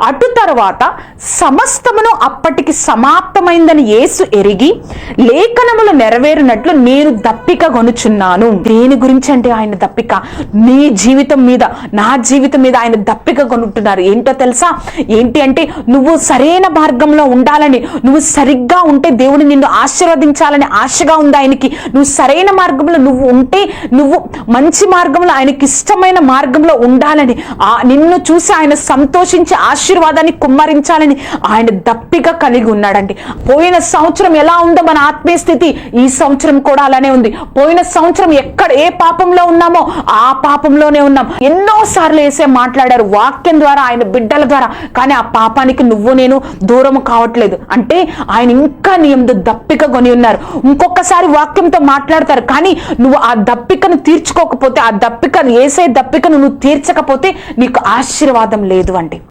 అటు తర్వాత సమస్తమును అప్పటికి సమాప్తమైందని యేసు ఎరిగి లేఖనములు నెరవేరినట్లు నేను దప్పిక కొనుచున్నాను. దేని గురించి అంటే ఆయన దప్పిక నీ జీవితం మీద, నా జీవితం మీద ఆయన దప్పిక కొనుంటున్నారు. ఏంటో తెలుసా? ఏంటి అంటే నువ్వు సరైన మార్గంలో ఉండాలని, నువ్వు సరిగ్గా ఉంటే దేవుడు నిన్ను ఆశీర్వదించాలని ఆశగా ఉంది ఆయనకి. నువ్వు సరైన మార్గంలో నువ్వు ఉంటే, నువ్వు మంచి మార్గంలో, ఆయనకి ఇష్టమైన మార్గంలో ఉండాలని, నిన్ను చూసి ఆయన సంతోషించి ఆశీర్వాదాన్ని కుమ్మరించాలని ఆయన దప్పిక కలిగి ఉన్నాడండి. పోయిన సంవత్సరం ఎలా ఉందో మన ఆత్మీయ స్థితి, ఈ సంవత్సరం కూడా అలానే ఉంది. పోయిన సంవత్సరం ఏ పాపంలో ఉన్నామో ఆ పాపంలోనే ఉన్నాం. ఎన్నో సార్లు యేసే మాట్లాడారు వాక్యం ద్వారా, ఆయన బిడ్డల ద్వారా. కానీ ఆ పాపానికి నువ్వు నేను దూరం కావట్లేదు. అంటే ఆయన ఇంకా నీ యందు దప్పిక కొని ఉన్నారు. ఇంకొకసారి వాక్యంతో మాట్లాడతారు, కానీ నువ్వు ఆ దప్పికను తీర్చుకోకపోతే, ఆ దప్పికను యేసే దప్పికను నువ్వు తీర్చకపోతే నీకు ఆశీర్వాదం లేదు అండి.